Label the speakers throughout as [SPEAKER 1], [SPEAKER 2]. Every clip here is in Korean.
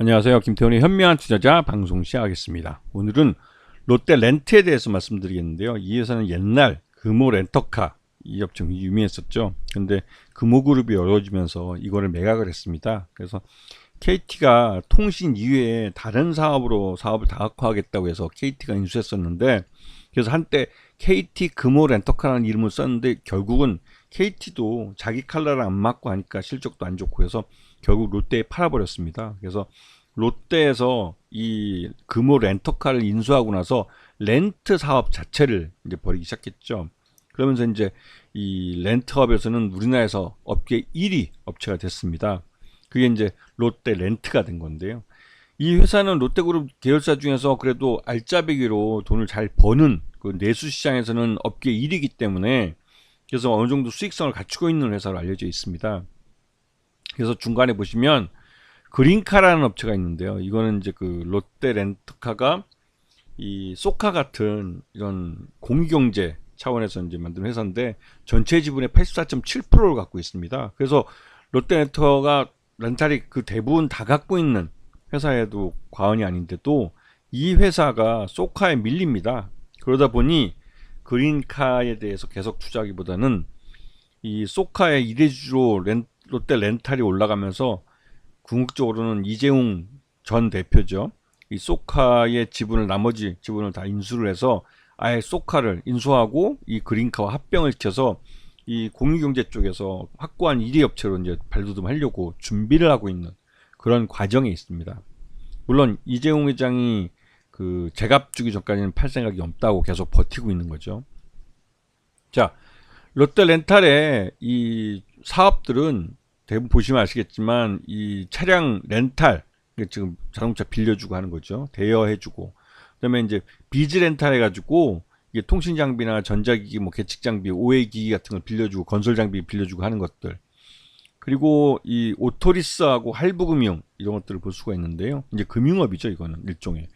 [SPEAKER 1] 안녕하세요. 김태훈의 현명한 투자자 방송 시작하겠습니다. 오늘은 롯데 렌트에 대해서 말씀드리겠는데요. 이 회사는 옛날 금호 렌터카 이 업종이 유명했었죠. 근데 금호그룹이 어려워지면서 이거를 매각을 했습니다. 그래서 KT가 통신 이외에 다른 사업으로 사업을 다각화하겠다고 해서 KT가 인수했었는데, 그래서 한때 KT 금호 렌터카라는 이름을 썼는데 결국은 KT도 자기 칼라를 안 맞고 하니까 실적도 안 좋고 해서 결국 롯데에 팔아버렸습니다. 그래서 롯데에서 이 금호 렌터카를 인수하고 나서 렌트 사업 자체를 이제 벌이기 시작했죠. 그러면서 이제 이 렌트업에서는 우리나라에서 업계 1위 업체가 됐습니다. 그게 이제 롯데 렌트가 된 건데요. 이 회사는 롯데그룹 계열사 중에서 그래도 알짜배기로 돈을 잘 버는 그 내수 시장에서는 업계 1위이기 때문에, 그래서 어느 정도 수익성을 갖추고 있는 회사로 알려져 있습니다. 그래서 중간에 보시면 그린카라는 업체가 있는데요. 이거는 이제 그 롯데 렌터카가 이 소카 같은 이런 공유경제 차원에서 이제 만든 회사인데 전체 지분의 84.7%를 갖고 있습니다. 그래서 롯데 렌터가 렌탈이 그 대부분 다 갖고 있는 회사에도 과언이 아닌데도 이 회사가 소카에 밀립니다. 그러다 보니 그린카에 대해서 계속 투자하기보다는 이 소카의 이대주로 롯데 렌탈이 올라가면서 궁극적으로는 이재용 전 대표죠. 이 소카의 지분을, 나머지 지분을 다 인수를 해서 아예 소카를 인수하고 이 그린카와 합병을 시켜서 이 공유경제 쪽에서 확고한 1위 업체로 이제 발돋움하려고 준비를 하고 있는 그런 과정에 있습니다. 물론 이재용 회장이 그 제값 주기 전까지는 팔 생각이 없다고 계속 버티고 있는 거죠. 자, 롯데 렌탈의 이 사업들은 대부분 보시면 아시겠지만 이 차량 렌탈, 지금 자동차 빌려주고 하는 거죠. 대여해주고, 그다음에 이제 비즈 렌탈 해가지고 이게 통신 장비나 전자기기, 뭐 계측 장비, OA 기기 같은 걸 빌려주고, 건설 장비 빌려주고 하는 것들. 그리고 이 오토리스하고 할부금융 이런 것들을 볼 수가 있는데요. 이제 금융업이죠, 이거는 일종의.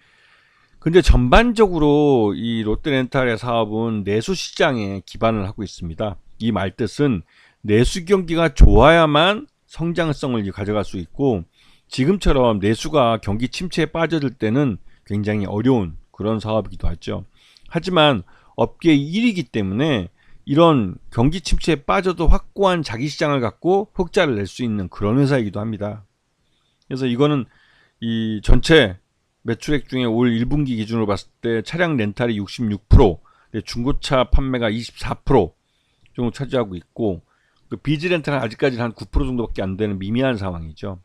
[SPEAKER 1] 근데 전반적으로 이 롯데렌탈의 사업은 내수 시장에 기반을 하고 있습니다. 이 말뜻은 내수 경기가 좋아야만 성장성을 가져갈 수 있고, 지금처럼 내수가 경기 침체에 빠져들 때는 굉장히 어려운 그런 사업이기도 하죠. 하지만 업계 1위이기 때문에 이런 경기 침체에 빠져도 확고한 자기 시장을 갖고 흑자를 낼 수 있는 그런 회사이기도 합니다. 그래서 이거는 이 전체 매출액 중에 올 1분기 기준으로 봤을 때 차량 렌탈이 66%, 중고차 판매가 24% 정도 차지하고 있고, 그 비즈 렌탈은 아직까지 한 9% 정도밖에 안 되는 미미한 상황이죠.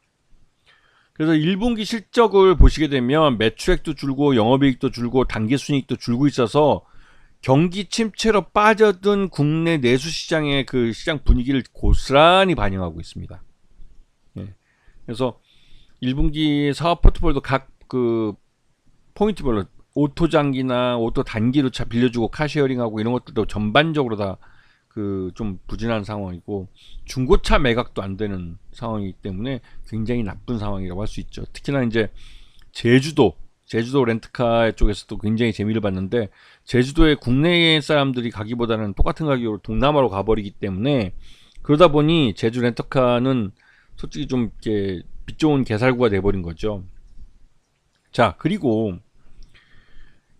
[SPEAKER 1] 그래서 1분기 실적을 보시게 되면 매출액도 줄고 영업이익도 줄고 단기순이익도 줄고 있어서 경기 침체로 빠져든 국내 내수 시장의 그 시장 분위기를 고스란히 반영하고 있습니다. 예. 그래서 1분기 사업 포트폴리오도 각 그 포인트별로 오토 장기나 오토 단기로 차 빌려주고 카쉐어링하고 이런 것들도 전반적으로 다 그 좀 부진한 상황이고, 중고차 매각도 안 되는 상황이기 때문에 굉장히 나쁜 상황이라고 할 수 있죠. 특히나 이제 제주도 렌트카 쪽에서도 굉장히 재미를 봤는데, 제주도에 국내 사람들이 가기보다는 똑같은 가격으로 동남아로 가버리기 때문에, 그러다 보니 제주 렌터카는 솔직히 좀 이렇게 빛 좋은 개살구가 돼버린 거죠. 자, 그리고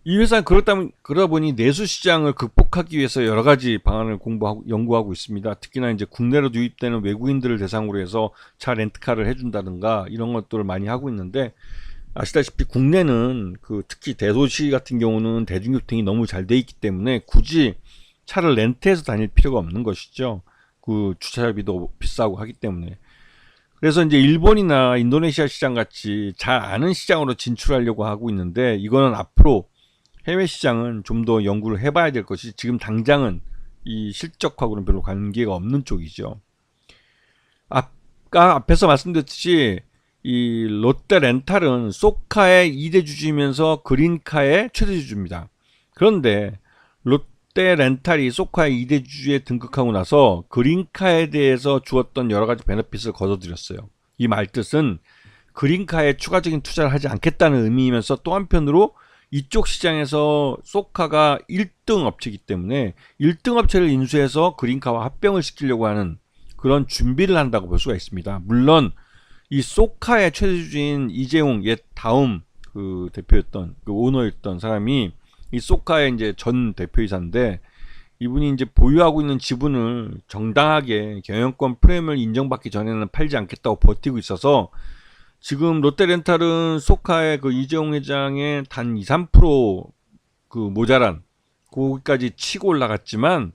[SPEAKER 1] 이 회사는 그러다 보니 내수 시장을 극복하기 위해서 여러 가지 방안을 연구하고 있습니다. 특히나 이제 국내로 유입되는 외국인들을 대상으로 해서 차 렌트카를 해준다든가 이런 것들을 많이 하고 있는데, 아시다시피 국내는 그 특히 대도시 같은 경우는 대중교통이 너무 잘 돼 있기 때문에 굳이 차를 렌트해서 다닐 필요가 없는 것이죠. 그 주차비도 비싸고 하기 때문에. 그래서 이제 일본이나 인도네시아 시장 같이 잘 아는 시장으로 진출하려고 하고 있는데, 이거는 앞으로 해외 시장은 좀 더 연구를 해봐야 될 것이, 지금 당장은 이 실적하고는 별로 관계가 없는 쪽이죠. 아까 앞에서 말씀드렸듯이 이 롯데 렌탈은 소카의 2대 주주이면서 그린카의 최대 주주입니다. 그런데 롯데 렌탈이 소카의 2대 주주에 등극하고 나서 그린카에 대해서 주었던 여러 가지 베네핏을 거둬들였어요. 이 말뜻은 그린카에 추가적인 투자를 하지 않겠다는 의미이면서, 또 한편으로 이쪽 시장에서 소카가 1등 업체이기 때문에 1등 업체를 인수해서 그린카와 합병을 시키려고 하는 그런 준비를 한다고 볼 수가 있습니다. 물론 이 소카의 최대주주인 이재용 옛 다음 그 대표였던 그 오너였던 사람이 이 소카의 이제 전 대표이사인데, 이분이 이제 보유하고 있는 지분을 정당하게 경영권 프레임을 인정받기 전에는 팔지 않겠다고 버티고 있어서 지금 롯데렌탈은 소카의 그 이재용 회장의 단 2, 3%그 모자란 거기까지 치고 올라갔지만,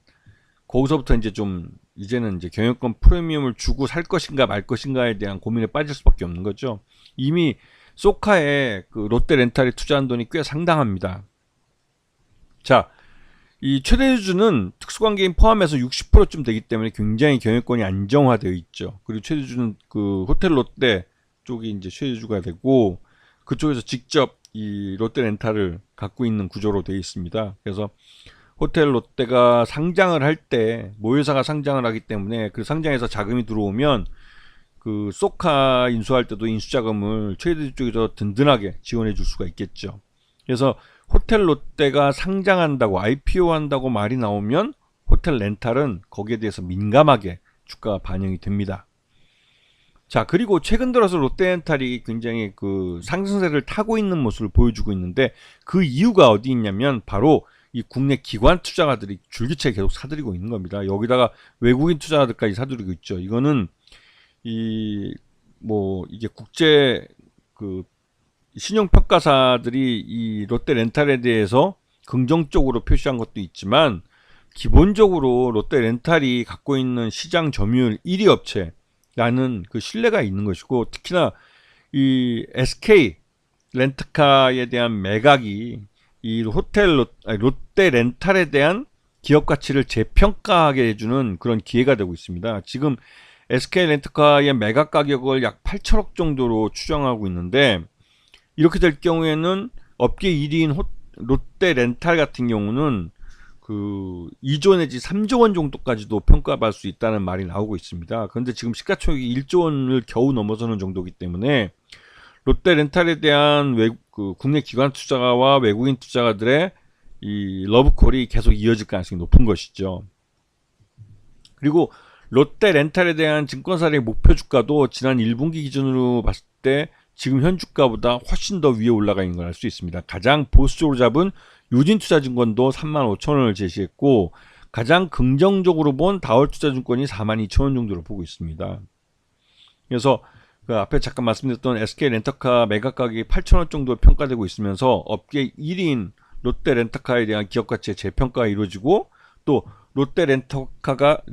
[SPEAKER 1] 거기서부터 이제 좀 이제는 이제 경영권 프리미엄을 주고 살 것인가 말 것인가에 대한 고민에 빠질 수밖에 없는 거죠. 이미 소카에 그 롯데렌탈에 투자한 돈이 꽤 상당합니다. 자, 이 최대주주는 특수관계인 포함해서 60%쯤 되기 때문에 굉장히 경영권이 안정화되어 있죠. 그리고 최대주주는 그 호텔 롯데 쪽이 이제 최대주주가 되고, 그쪽에서 직접 이 롯데렌탈을 갖고 있는 구조로 되어 있습니다. 그래서 호텔 롯데가 상장을 할 때 모회사가 상장을 하기 때문에 그 상장에서 자금이 들어오면 그 소카 인수할 때도 인수자금을 최대주주 쪽에서 든든하게 지원해 줄 수가 있겠죠. 그래서 호텔 롯데가 상장한다고 IPO 한다고 말이 나오면 호텔 렌탈은 거기에 대해서 민감하게 주가가 반영이 됩니다. 자, 그리고 최근 들어서 롯데렌탈이 굉장히 그 상승세를 타고 있는 모습을 보여주고 있는데, 그 이유가 어디 있냐면 바로 이 국내 기관 투자가들이 줄기차게 계속 사들이고 있는 겁니다. 여기다가 외국인 투자가들까지 사들이고 있죠. 이거는 이게 국제 그 신용평가사들이 이 롯데렌탈에 대해서 긍정적으로 표시한 것도 있지만, 기본적으로 롯데렌탈이 갖고 있는 시장 점유율 1위 업체라는 그 신뢰가 있는 것이고, 특히나 이 SK 렌트카에 대한 매각이 이 롯데렌탈에 대한 기업 가치를 재평가하게 해주는 그런 기회가 되고 있습니다. 지금 SK 렌트카의 매각 가격을 약 8천억 정도로 추정하고 있는데, 이렇게 될 경우에는 업계 1위인 롯데렌탈 같은 경우는 그 2조 내지 3조 원 정도까지도 평가받을 수 있다는 말이 나오고 있습니다. 그런데 지금 시가총액이 1조 원을 겨우 넘어서는 정도이기 때문에 롯데렌탈에 대한 그 국내 기관 투자가와 외국인 투자가들의 이 러브콜이 계속 이어질 가능성이 높은 것이죠. 그리고 롯데렌탈에 대한 증권사의 목표 주가도 지난 1분기 기준으로 봤을 때 지금 현 주가보다 훨씬 더 위에 올라가 있는 걸 알 수 있습니다. 가장 보수적으로 잡은 유진투자증권도 35,000원을 제시했고, 가장 긍정적으로 본 다월투자증권이 42,000원 정도로 보고 있습니다. 그래서 그 앞에 잠깐 말씀드렸던 SK 렌터카 매각 가격이 8,000원 정도 평가되고 있으면서 업계 1위인 롯데 렌터카에 대한 기업 가치의 재평가가 이루어지고, 또 롯데 렌트가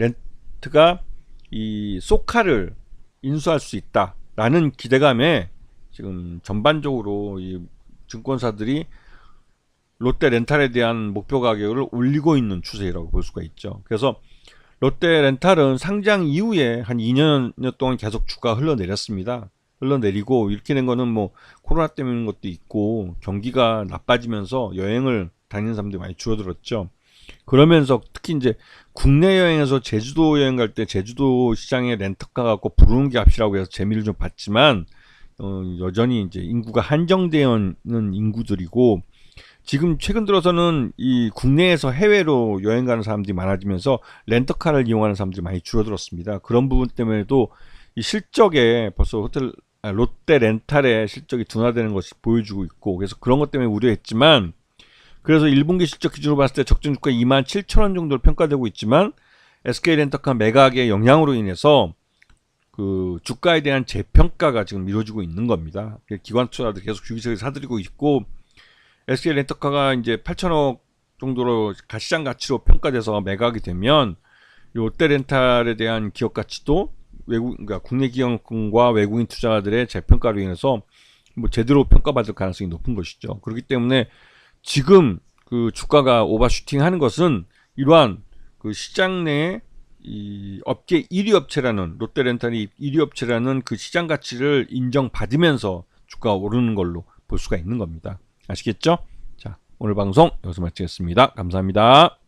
[SPEAKER 1] 이 소카를 인수할 수 있다라는 기대감에 지금 전반적으로 이 증권사들이 롯데 렌탈에 대한 목표 가격을 올리고 있는 추세라고 볼 수가 있죠. 그래서 롯데 렌탈은 상장 이후에 한 2년 동안 계속 주가가 흘러내렸습니다. 흘러내리고 이렇게 된 거는 뭐 코로나 때문인 것도 있고, 경기가 나빠지면서 여행을 다니는 사람들이 많이 줄어들었죠. 그러면서 특히 이제 국내 여행에서 제주도 여행 갈 때 제주도 시장에 렌터카 갖고 부르는 게 값이라고 해서 재미를 좀 봤지만, 여전히 이제 인구가 한정되어 있는 인구들이고, 지금 최근 들어서는 이 국내에서 해외로 여행 가는 사람들이 많아지면서 렌터카를 이용하는 사람들이 많이 줄어들었습니다. 그런 부분 때문에도 이 실적에 벌써 롯데 렌탈의 실적이 둔화되는 것이 보여주고 있고, 그래서 그런 것 때문에 우려했지만, 그래서 1분기 실적 기준으로 봤을 때 적정 주가 27,000원 정도로 평가되고 있지만, SK 렌터카 매각의 영향으로 인해서 그 주가에 대한 재평가가 지금 이루어지고 있는 겁니다. 기관 투자들 계속 주기적으로 사들이고 있고, SK 렌터카가 이제 8천억 정도로 시장 가치로 평가돼서 매각이 되면 롯데 렌탈에 대한 기업 가치도 그러니까 국내 기업과 외국인 투자자들의 재평가로 인해서 뭐 제대로 평가받을 가능성이 높은 것이죠. 그렇기 때문에 지금 그 주가가 오버슈팅하는 것은 이러한 그 시장 내에 이 업계 1위 업체라는 롯데렌탈이 1위 업체라는 그 시장 가치를 인정받으면서 주가가 오르는 걸로 볼 수가 있는 겁니다. 아시겠죠? 자, 오늘 방송 여기서 마치겠습니다. 감사합니다.